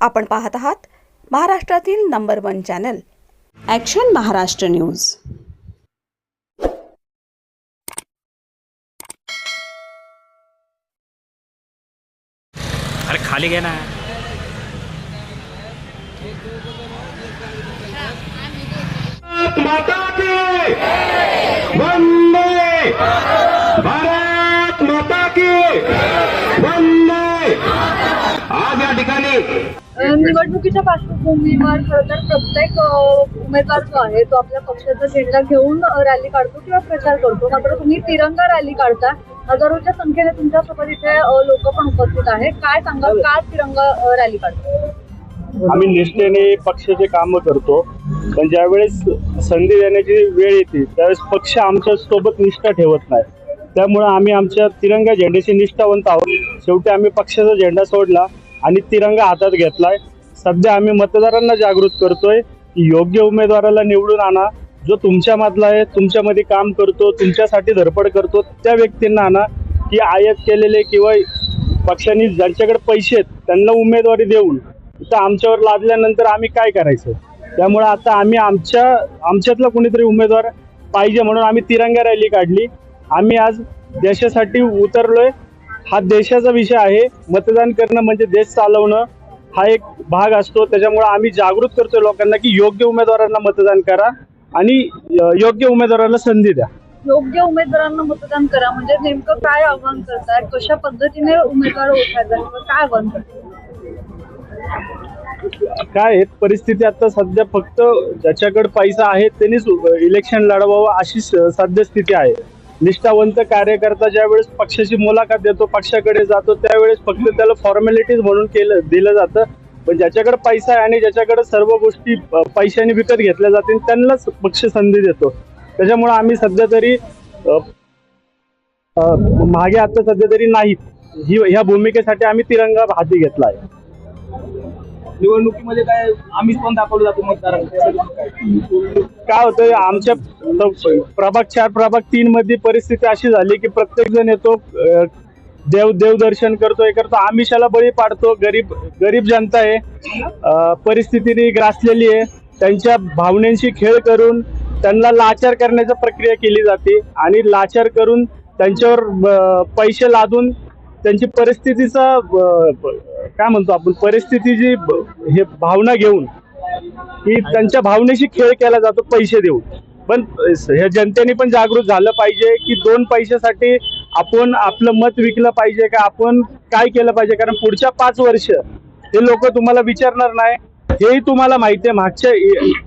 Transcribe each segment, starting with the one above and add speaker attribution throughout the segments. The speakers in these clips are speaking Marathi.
Speaker 1: आपण पाहत आहात महाराष्ट्रातील number 1 channel action Maharashtra news.
Speaker 2: अरे खाली घे ना।
Speaker 3: माता की वंदे भारत माता की वंदे। आज या ठिकाणी
Speaker 4: निवडणुकीच्या पार्श्वभूमीवर खरं तर प्रत्येक उमेदवार जो आहे तो आपल्या पक्षाचा झेंडा घेऊन रॅली काढतो किंवा प्रचार करतो, मात्र तुम्ही तिरंगा रॅली काढता। हजारोच्या संख्येने तुमच्यासोबत इथे लोक पण उपस्थित आहेत। काय सांगाल, का तिरंगा रॅली काढतो?
Speaker 5: आम्ही निष्ठेने पक्षाचे काम करतो, पण ज्यावेळेस संधी देण्याची वेळ येते त्यावेळेस पक्ष आमच्या सोबत निष्ठा ठेवत नाही। त्यामुळे आम्ही आमच्या तिरंगा झेंड्याशी निष्ठावंत आहोत। शेवटी आम्ही पक्षाचा झेंडा सोडला आणि तिरंगा हातात घेतलाय। सध्या आम्ही मतदारांना जागृत करतोय की योग्य उमेदवाराला निवडून आणा, जो तुमच्या मधला आहे, तुमच्यामध्ये काम करतो, तुमच्यासाठी धडपड करतो, त्या व्यक्तींना आणा। की आयात केलेले किंवा पक्षांनी ज्यांच्याकडे पैसे आहेत त्यांना उमेदवारी देऊन तर आमच्यावर लादल्यानंतर आम्ही काय करायचं। त्यामुळे आता आम्ही आमच्यातला कोणीतरी उमेदवार पाहिजे म्हणून आम्ही तिरंगा रॅली काढली। आम्ही आज देशासाठी उतरलोय। हा देशाचा विषय आहे। मतदान करणं म्हणजे देश चालवणं हा एक भाग असतो। त्याच्यामुळे आम्ही जागृत करतोय लोकांना की योग्य उमेदवारांना मतदान करा आणि योग्य उमेदवाराला संधी द्या।
Speaker 4: योग्य उमेदवारांना मतदान करा म्हणजे नेमकं काय आव्हान करताय? कशा पद्धतीने उमेदवार ओळखायचा किंवा काय आव्हान करताय?
Speaker 5: काय आहे परिस्थिती आता सध्या फक्त ज्याच्याकडे पैसा आहे त्यांनीच इलेक्शन लढवावं अशी सध्या स्थिती आहे। निष्ठावंत कार्यकर्ता ज्यावेळेस पक्षाची मुलाखत देतो, पक्षाकडे जातो, त्यावेळेस फक्त त्याला फॉर्मॅलिटीज म्हणून दिलं जातं। पण ज्याच्याकडे पैसा आहे आणि ज्याच्याकडे सर्व गोष्टी पैशाने विकत घेतल्या जातील त्यांनाच पक्ष संधी देतो। त्याच्यामुळे आम्ही सध्या तरी मागे आता सध्या तरी नाही, ह्या भूमिकेसाठी आम्ही तिरंगा हाती घेतला आहे।
Speaker 6: निवडणुकीमध्ये काय आम्हीच पण दाखवलं जातो मतदारांना।
Speaker 5: काय होतंय आमच्या प्रभाग 4 प्रभाग 3 मध्ये परिस्थिती अशी झाली की प्रत्येक जण येतो, देवदर्शन करतो, हे करतो, आमिषाला बळी पाडतो। गरीब जनता आहे, परिस्थितीने ग्रासलेली आहे। त्यांच्या भावनेशी खेळ करून त्यांना लाचार करण्याची प्रक्रिया केली जाते आणि लाचार करून त्यांच्यावर पैसे लादून त्यांची परिस्थितीचा काय म्हणतो आपण परिस्थितीची हे भावना घेऊन की त्यांच्या भावनेशी खेळ केला जातो पैसे देऊन। पण ह्या जनतेने पण जागृत झालं पाहिजे की 2 पैशासाठी आपण आपलं मत विकलं पाहिजे का, आपण काय केलं पाहिजे। कारण पुढच्या 5 वर्ष हे लोक तुम्हाला विचारणार नाही, हेही तुम्हाला माहिती आहे। मागच्या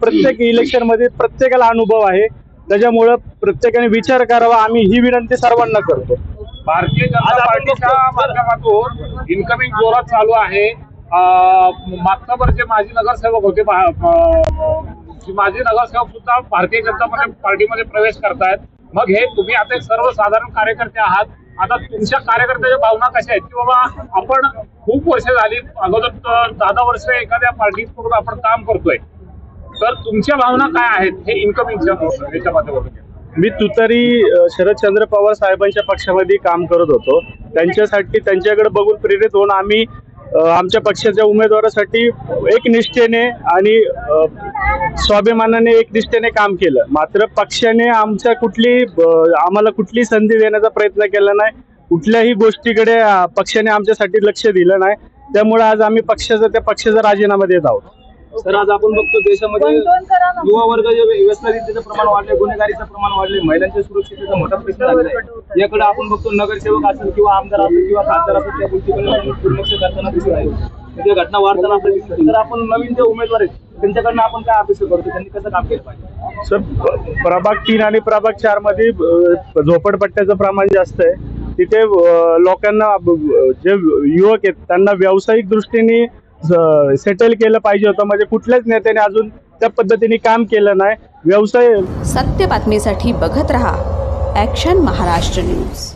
Speaker 5: प्रत्येक इलेक्शन मध्ये प्रत्येकाला अनुभव आहे। त्याच्यामुळं प्रत्येकाने विचार करावा, आम्ही ही विनंती सर्वांना करतो।
Speaker 3: भारतीय जनता पार्टीच्या माध्यमातून इन्कमिंग जोरात चालू आहे। मागच्यावर जे माजी नगरसेवक होते, माजी नगरसेवक सुद्धा भारतीय जनता पार्टीमध्ये प्रवेश करतायत। मग हे तुम्ही आता एक सर्वसाधारण कार्यकर्ते आहात, आता तुमच्या कार्यकर्त्याच्या भावना कशा आहेत की बाबा आपण खूप वर्ष झाली, अगोदर 10 वर्ष एखाद्या पार्टीत करून आपण काम करतोय, तर तुमच्या भावना काय आहेत हे इन्कमिंगच्या माध्यमातून?
Speaker 5: मी तुतारी शरदचंद्र पवार साहेबांच्या पक्षामध्ये काम करत होतो। त्यांच्यासाठी त्यांच्याकडे बघून प्रेरित होऊन आम्ही आमच्या पक्षाच्या उमेदवारासाठी एक निष्ठेने आणि स्वाभिमानाने एक निष्ठेने काम केलं। मात्र पक्षाने आम्हाला कुठली संधी देण्याचा प्रयत्न केला नाही, कुठल्याही गोष्टीकडे पक्षाने आमच्यासाठी लक्ष दिलं नाही। त्यामुळे आज आम्ही त्या पक्षाचा राजीनामा देत आहोत।
Speaker 6: सर, आज आपण बघतो देशामध्ये युवा वर्ग जे व्यसनाधीनतेचं प्रमाण वाढले, गुन्हेगारीचं प्रमाण वाढले, महिलांच्या सुरक्षिततेचा मोठा प्रश्न आहे। याकडे आपण बघतो नगरसेवक असेल किंवा आमदार असेल किंवा खासदार असेल त्या गोष्टीकडे दुर्लक्ष करताना दिसत आहे। म्हणजे घटना वाढताना आपल्याला दिसत। तर आपण नवीन जे उमेदवार आहेत त्यांच्याकडनं आपण काय अपेक्षा करतो, त्यांनी कसं काम केलं पाहिजे?
Speaker 5: सर, प्रभाग 3 आणि प्रभाग 4 मध्ये झोपडपट्ट्याचं प्रमाण जास्त आहे। तिथे लोकांना जे युवक आहेत त्यांना व्यावसायिक दृष्टीने सेटल केलं पाहिजे होतं। म्हणजे कुठल्याच नेत्याने अजून त्या पद्धतीने काम केलं नाही। व्यवसाय
Speaker 1: सत्य बातमीसाठी बघत रहा ॲक्शन महाराष्ट्र न्यूज।